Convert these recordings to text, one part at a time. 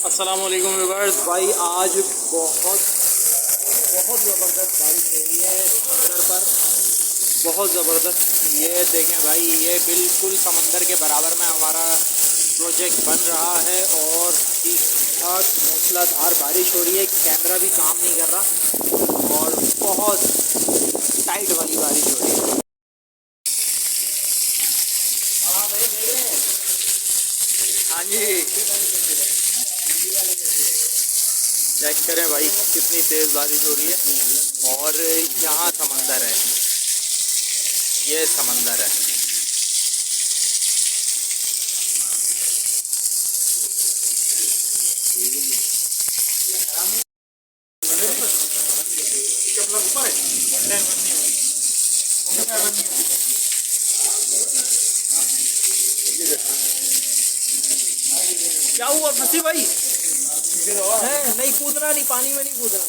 अस्सलाम वालेकुम व्यूअर्स। भाई आज बहुत बहुत ज़बरदस्त बारिश हो रही है समंदर पर, बहुत ज़बरदस्त। ये देखें भाई, ये बिल्कुल समंदर के बराबर में हमारा प्रोजेक्ट बन रहा है और ठीक ठाक मूसलाधार बारिश हो रही है। कैमरा भी काम नहीं कर रहा और बहुत टाइट वाली बारिश हो रही है। हाँ भाई देख रहे हैं। हाँ जी, चेक करें भाई कितनी तेज़ बारिश हो रही है और यहाँ समंदर है, ये समंदर है। क्या हुआ फंसी भाई? है नहीं, कूदना नहीं, पानी में नहीं कूदना।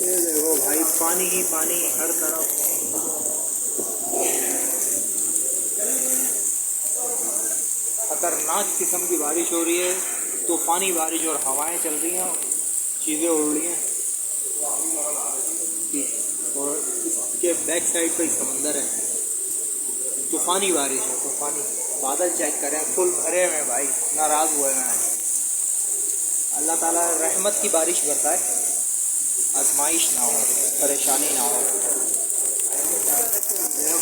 ये देखो भाई, पानी ही पानी हर तरफ। खतरनाक किस्म की बारिश हो रही है, तूफ़ानी बारिश और हवाएं चल रही हैं, चीज़ें उड़ रही हैं और इसके बैक साइड पे समंदर है। तूफ़ानी बारिश है, तूफ़ानी। बादल चेक करें, फुल भरे हुए हैं भाई, नाराज़ हुए हैं। अल्लाह ताला रहमत की बारिश बरसाए, आजमाइश ना हो, परेशानी ना हो।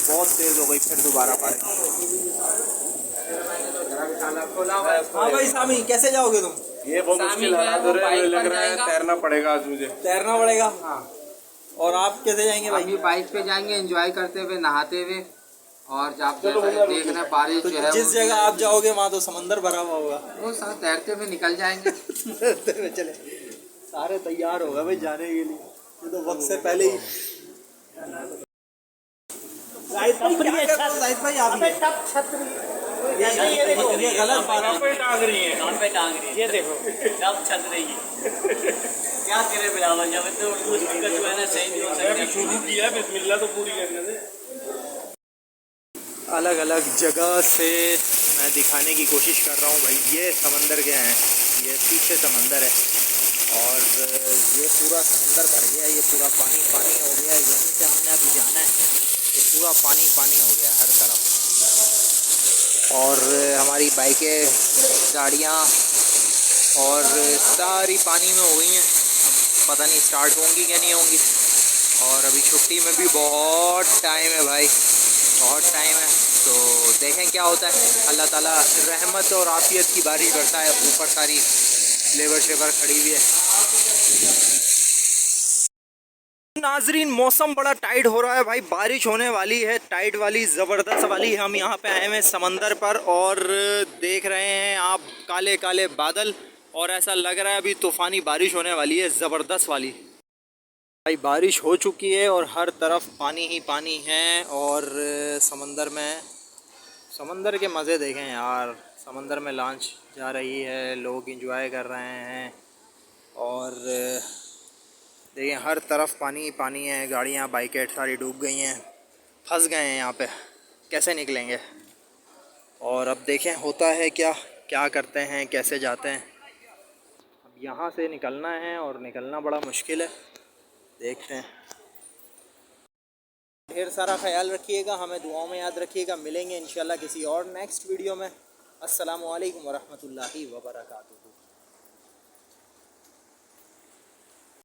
बहुत तेज़ हो गई फिर दोबारा बारिश। हाँ भाई सामी, कैसे जाओगे तुम? ये बहुत मुश्किल हालात हो रहे हैं, लग रहा है तैरना पड़ेगा आज मुझे। तैरना पड़ेगा? हाँ। और आप कैसे जाएंगे भाई? अभी बाइक पे जाएंगे, एंजॉय करते हुए, नहाते हुए। और जब देख रहे बारिश तो जो है, जिस जगह आप जाओगे वहाँ तो समंदर भरा हुआ होगा। वो साथ तैरते हुए निकल जाएंगे। तैरते हुए चले, सारे तैयार होगा भाई जाने के लिए, ये तो वक्त से पहले ही। जाहिद भाई क्या कर रहे हो? जाहिद भाई आप ये गलत बात है। टांग रही है, कान पे टांग रही है। ये देखो जब छत रही है। क्या करे बिलावल, जब इतने उर्दू स्पीकर जो है ना सही नहीं हो सकते। शुरू किया बिस्मिल्लाह तो पूरी करने से। अलग अलग जगह से मैं दिखाने की कोशिश कर रहा हूँ भाई। ये समंदर के हैं, ये पीछे समंदर है और ये पूरा समंदर भर गया, ये पूरा पानी पानी हो गया। यहीं से हमने अभी जाना है, ये पूरा पानी पानी हो गया हर तरफ। और हमारी बाइकें, गाड़ियाँ और सारी पानी में हो गई हैं। अब पता नहीं स्टार्ट होंगी क्या नहीं होंगी। और अभी छुट्टी में भी बहुत टाइम है भाई, बहुत टाइम है। तो देखें क्या होता है। अल्लाह ताला रहमत और आफियत की बारिश करता है। ऊपर सारी लेबर शेबर खड़ी हुई है। नाजरीन, मौसम बड़ा टाइट हो रहा है भाई, बारिश होने वाली है, टाइट वाली, ज़बरदस्त वाली। हम यहाँ पे आए हैं समंदर पर और देख रहे हैं आप काले काले बादल और ऐसा लग रहा है अभी तूफ़ानी बारिश होने वाली है, ज़बरदस्त वाली। भाई बारिश हो चुकी है और हर तरफ पानी ही पानी है और समंदर के मज़े देखें यार। समंदर में लॉन्च जा रही है, लोग एंजॉय कर रहे हैं और देखिए हर तरफ पानी ही पानी है। गाड़ियाँ, बाइकें सारी डूब गई हैं, फंस गए हैं यहाँ पे, कैसे निकलेंगे? और अब देखें होता है क्या, क्या करते हैं, कैसे जाते हैं। अब यहाँ से निकलना है और निकलना बड़ा मुश्किल है, देखते हैं। ढेर सारा ख्याल रखिएगा, हमें दुआओं में याद रखिएगा। मिलेंगे इंशाल्लाह किसी और नेक्स्ट वीडियो में। अस्सलामु अलैकुम वरहमतुल्लाहि वबरकातुहू।